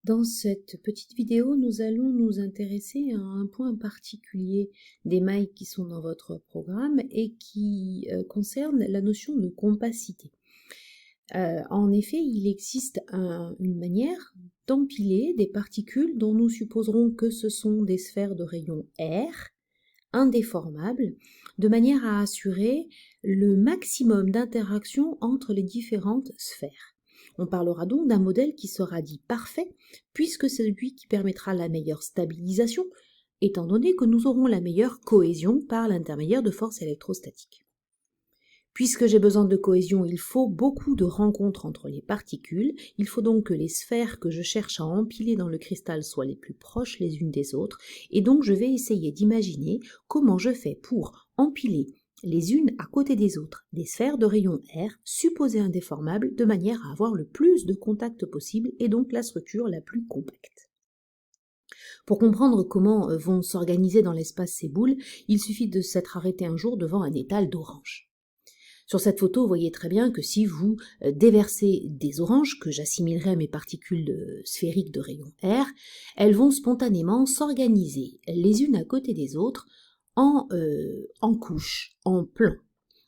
Dans cette petite vidéo, nous allons nous intéresser à un point particulier des mailles qui sont dans votre programme et qui concerne la notion de compacité. En effet, il existe une manière d'empiler des particules dont nous supposerons que ce sont des sphères de rayon R, indéformables, de manière à assurer le maximum d'interaction entre les différentes sphères. On parlera donc d'un modèle qui sera dit parfait, puisque c'est celui qui permettra la meilleure stabilisation, étant donné que nous aurons la meilleure cohésion par l'intermédiaire de forces électrostatiques. Puisque j'ai besoin de cohésion, il faut beaucoup de rencontres entre les particules, il faut donc que les sphères que je cherche à empiler dans le cristal soient les plus proches les unes des autres, et donc je vais essayer d'imaginer comment je fais pour empiler les unes à côté des autres, des sphères de rayon R, supposées indéformables, de manière à avoir le plus de contacts possible et donc la structure la plus compacte. Pour comprendre comment vont s'organiser dans l'espace ces boules, il suffit de s'être arrêté un jour devant un étal d'oranges. Sur cette photo, vous voyez très bien que si vous déversez des oranges, que j'assimilerai à mes particules sphériques de rayon R, elles vont spontanément s'organiser les unes à côté des autres en couches, en plans.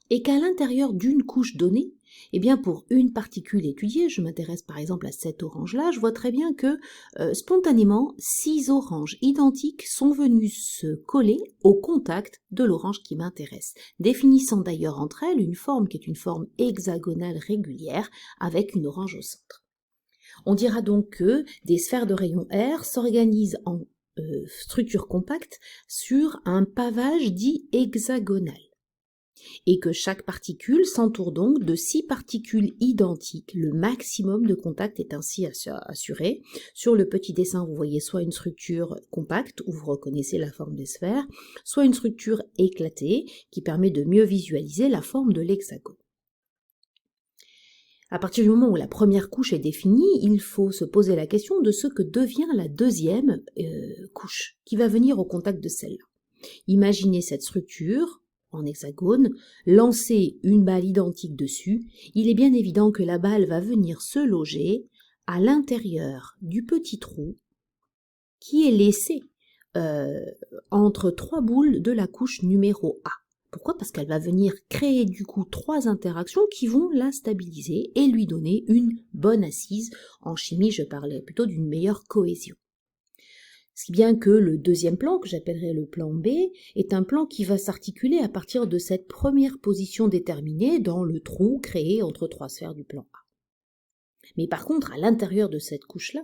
Et qu'à l'intérieur d'une couche donnée, eh bien pour une particule étudiée, je m'intéresse par exemple à cette orange-là, je vois très bien que spontanément, 6 oranges identiques sont venues se coller au contact de l'orange qui m'intéresse, définissant d'ailleurs entre elles une forme qui est une forme hexagonale régulière avec une orange au centre. On dira donc que des sphères de rayon R s'organisent en structure compacte sur un pavage dit hexagonal, et que chaque particule s'entoure donc de 6 particules identiques. Le maximum de contact est ainsi assuré. Sur le petit dessin, vous voyez soit une structure compacte, où vous reconnaissez la forme des sphères, soit une structure éclatée, qui permet de mieux visualiser la forme de l'hexagone. À partir du moment où la première couche est définie, il faut se poser la question de ce que devient la deuxième couche, qui va venir au contact de celle-là. Imaginez cette structure en hexagone, lancer une balle identique dessus, il est bien évident que la balle va venir se loger à l'intérieur du petit trou qui est laissé entre 3 boules de la couche numéro A. Pourquoi ? Parce qu'elle va venir créer du coup 3 interactions qui vont la stabiliser et lui donner une bonne assise. En chimie, je parlais plutôt d'une meilleure cohésion. Si bien que le deuxième plan, que j'appellerai le plan B, est un plan qui va s'articuler à partir de cette première position déterminée dans le trou créé entre 3 sphères du plan A. Mais par contre, à l'intérieur de cette couche-là,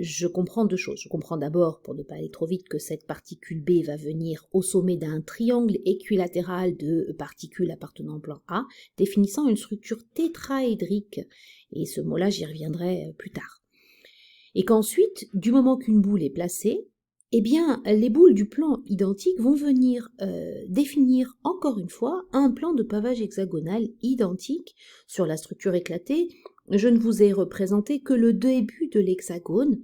je comprends 2 choses. Je comprends d'abord, pour ne pas aller trop vite, que cette particule B va venir au sommet d'un triangle équilatéral de particules appartenant au plan A, définissant une structure tétraédrique, et ce mot-là, j'y reviendrai plus tard. Et qu'ensuite, du moment qu'une boule est placée, eh bien, les boules du plan identique vont venir définir encore une fois un plan de pavage hexagonal identique sur la structure éclatée. Je ne vous ai représenté que le début de l'hexagone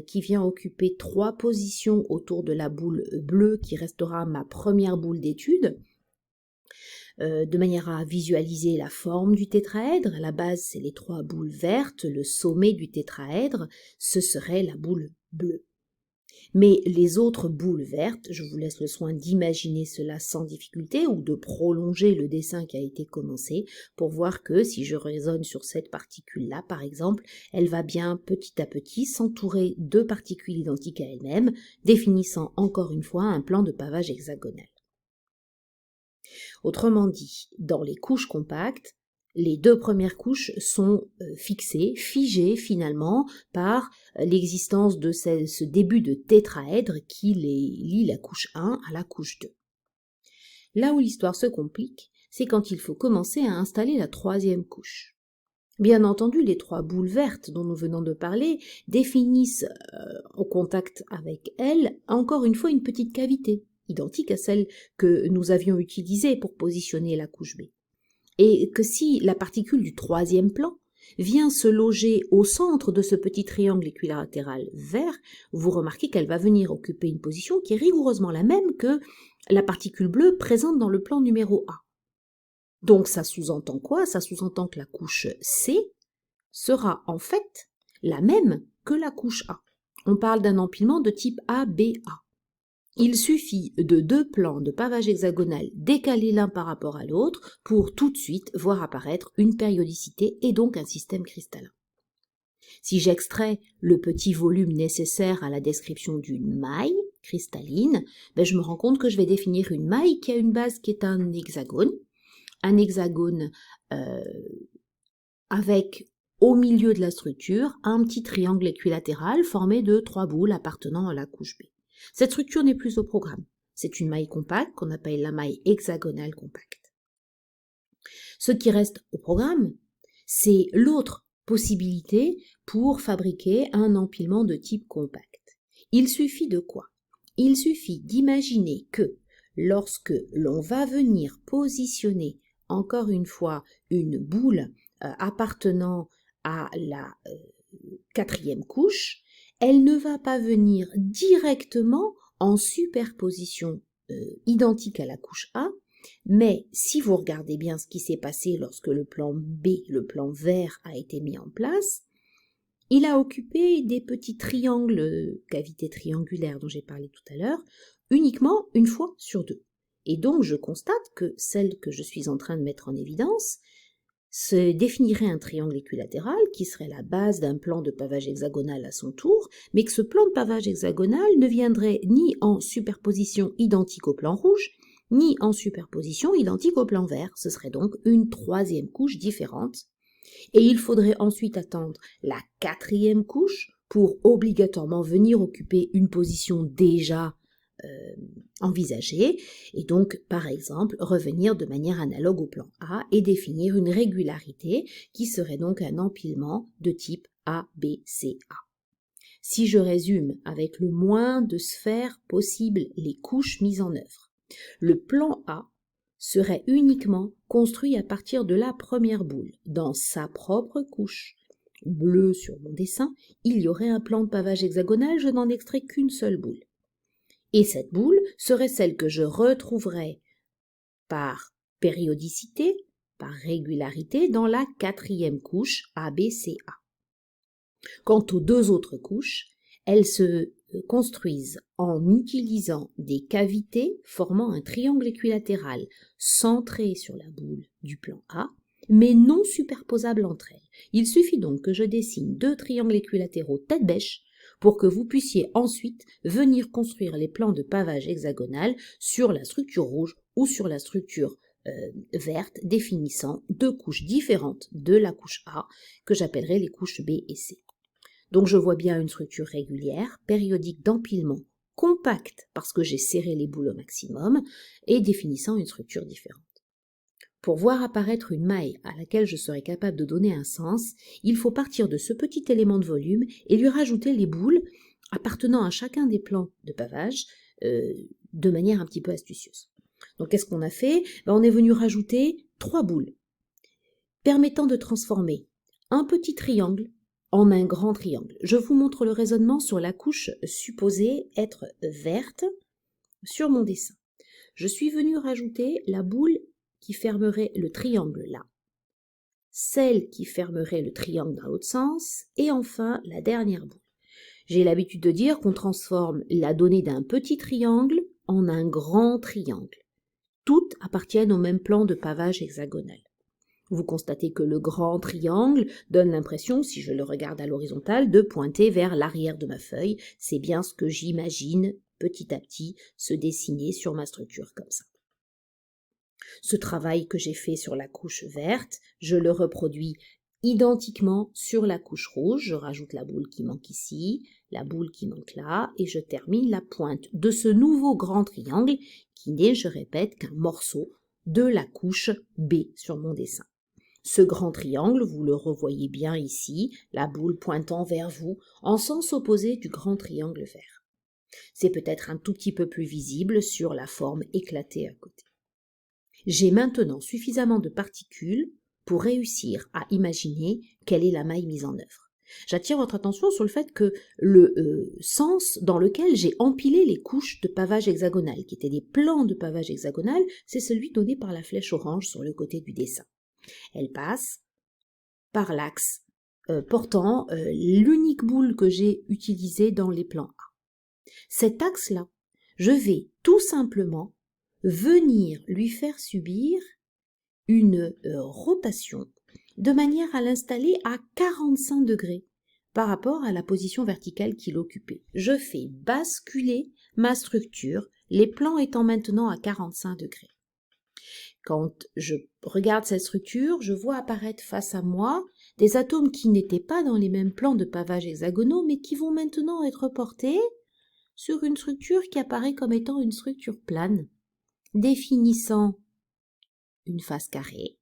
qui vient occuper 3 positions autour de la boule bleue qui restera ma première boule d'étude. De manière à visualiser la forme du tétraèdre. À la base, c'est les 3 boules vertes, le sommet du tétraèdre, ce serait la boule bleue. Mais les autres boules vertes, je vous laisse le soin d'imaginer cela sans difficulté ou de prolonger le dessin qui a été commencé pour voir que si je raisonne sur cette particule-là, par exemple, elle va bien petit à petit s'entourer de particules identiques à elle-même, définissant encore une fois un plan de pavage hexagonal. Autrement dit, dans les couches compactes, les 2 premières couches sont fixées, figées finalement par l'existence de ce début de tétraèdre qui les lie la couche 1 à la couche 2. Là où l'histoire se complique, c'est quand il faut commencer à installer la 3e couche. Bien entendu, les 3 boules vertes dont nous venons de parler définissent au contact avec elles encore une fois une petite cavité, identique à celle que nous avions utilisée pour positionner la couche B. Et que si la particule du 3e plan vient se loger au centre de ce petit triangle équilatéral vert, vous remarquez qu'elle va venir occuper une position qui est rigoureusement la même que la particule bleue présente dans le plan numéro A. Donc ça sous-entend quoi ? Ça sous-entend que la couche C sera en fait la même que la couche A. On parle d'un empilement de type ABA. Il suffit de 2 plans de pavage hexagonal décalés l'un par rapport à l'autre pour tout de suite voir apparaître une périodicité et donc un système cristallin. Si j'extrais le petit volume nécessaire à la description d'une maille cristalline, je me rends compte que je vais définir une maille qui a une base qui est un hexagone avec au milieu de la structure un petit triangle équilatéral formé de 3 boules appartenant à la couche B. Cette structure n'est plus au programme. C'est une maille compacte qu'on appelle la maille hexagonale compacte. Ce qui reste au programme, c'est l'autre possibilité pour fabriquer un empilement de type compact. Il suffit de quoi? Il suffit d'imaginer que lorsque l'on va venir positionner encore une fois une boule appartenant à la 4e couche, elle ne va pas venir directement en superposition identique à la couche A, mais si vous regardez bien ce qui s'est passé lorsque le plan B, le plan vert, a été mis en place, il a occupé des petits triangles, cavités triangulaires dont j'ai parlé tout à l'heure, uniquement une fois sur 2. Et donc je constate que celle que je suis en train de mettre en évidence se définirait un triangle équilatéral qui serait la base d'un plan de pavage hexagonal à son tour, mais que ce plan de pavage hexagonal ne viendrait ni en superposition identique au plan rouge, ni en superposition identique au plan vert. Ce serait donc une 3e couche différente. Et il faudrait ensuite attendre la 4e couche pour obligatoirement venir occuper une position déjà envisagée, et donc par exemple revenir de manière analogue au plan A et définir une régularité qui serait donc un empilement de type ABCA. Si je résume avec le moins de sphères possible les couches mises en œuvre, le plan A serait uniquement construit à partir de la première boule, dans sa propre couche. Bleu sur mon dessin, il y aurait un plan de pavage hexagonal, je n'en extrais qu'une seule boule. Et cette boule serait celle que je retrouverais par périodicité, par régularité, dans la 4e couche ABCA. Quant aux 2 autres couches, elles se construisent en utilisant des cavités formant un triangle équilatéral centré sur la boule du plan A, mais non superposables entre elles. Il suffit donc que je dessine 2 triangles équilatéraux tête bêche pour que vous puissiez ensuite venir construire les plans de pavage hexagonal sur la structure rouge ou sur la structure verte, définissant 2 couches différentes de la couche A, que j'appellerai les couches B et C. Donc je vois bien une structure régulière, périodique d'empilement, compacte parce que j'ai serré les boules au maximum, et définissant une structure différente. Pour voir apparaître une maille à laquelle je serai capable de donner un sens, il faut partir de ce petit élément de volume et lui rajouter les boules appartenant à chacun des plans de pavage de manière un petit peu astucieuse. Donc qu'est-ce qu'on a fait? On est venu rajouter 3 boules permettant de transformer un petit triangle en un grand triangle. Je vous montre le raisonnement sur la couche supposée être verte sur mon dessin. Je suis venu rajouter la boule qui fermerait le triangle là, celle qui fermerait le triangle dans l'autre sens, et enfin la dernière boule. J'ai l'habitude de dire qu'on transforme la donnée d'un petit triangle en un grand triangle. Toutes appartiennent au même plan de pavage hexagonal. Vous constatez que le grand triangle donne l'impression, si je le regarde à l'horizontale, de pointer vers l'arrière de ma feuille. C'est bien ce que j'imagine petit à petit se dessiner sur ma structure comme ça. Ce travail que j'ai fait sur la couche verte, je le reproduis identiquement sur la couche rouge. Je rajoute la boule qui manque ici, la boule qui manque là, et je termine la pointe de ce nouveau grand triangle qui n'est, je répète, qu'un morceau de la couche B sur mon dessin. Ce grand triangle, vous le revoyez bien ici, la boule pointant vers vous, en sens opposé du grand triangle vert. C'est peut-être un tout petit peu plus visible sur la forme éclatée à côté. J'ai maintenant suffisamment de particules pour réussir à imaginer quelle est la maille mise en œuvre. J'attire votre attention sur le fait que le sens dans lequel j'ai empilé les couches de pavage hexagonal, qui étaient des plans de pavage hexagonal, c'est celui donné par la flèche orange sur le côté du dessin. Elle passe par l'axe portant l'unique boule que j'ai utilisée dans les plans A. Cet axe-là, je vais tout simplement venir lui faire subir une rotation de manière à l'installer à 45 degrés par rapport à la position verticale qu'il occupait. Je fais basculer ma structure, les plans étant maintenant à 45 degrés. Quand je regarde cette structure, je vois apparaître face à moi des atomes qui n'étaient pas dans les mêmes plans de pavage hexagonaux, mais qui vont maintenant être portés sur une structure qui apparaît comme étant une structure plane, définissant une face carrée,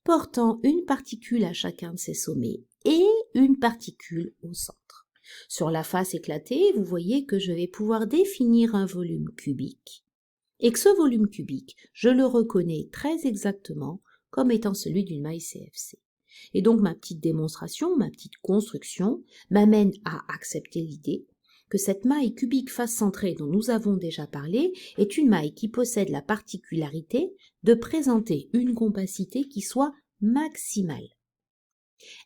portant une particule à chacun de ses sommets et une particule au centre. Sur la face éclatée, vous voyez que je vais pouvoir définir un volume cubique et que ce volume cubique, je le reconnais très exactement comme étant celui d'une maille CFC. Et donc ma petite démonstration, ma petite construction m'amène à accepter l'idée que cette maille cubique face centrée dont nous avons déjà parlé est une maille qui possède la particularité de présenter une compacité qui soit maximale.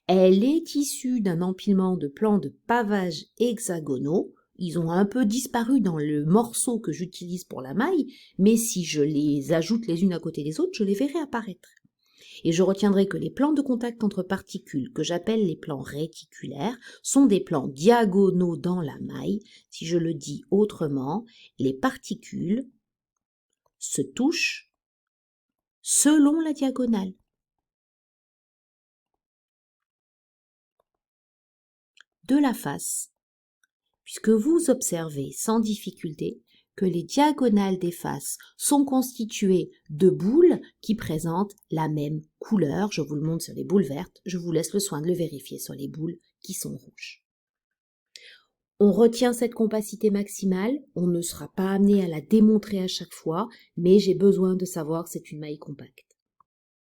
Elle est issue d'un empilement de plans de pavage hexagonaux. Ils ont un peu disparu dans le morceau que j'utilise pour la maille, mais si je les ajoute les unes à côté des autres, je les verrai apparaître. Et je retiendrai que les plans de contact entre particules, que j'appelle les plans réticulaires, sont des plans diagonaux dans la maille. Si je le dis autrement, les particules se touchent selon la diagonale. De la face, puisque vous observez sans difficulté que les diagonales des faces sont constituées de boules qui présentent la même couleur. Je vous le montre sur les boules vertes, je vous laisse le soin de le vérifier sur les boules qui sont rouges. On retient cette compacité maximale, on ne sera pas amené à la démontrer à chaque fois, mais j'ai besoin de savoir que c'est une maille compacte.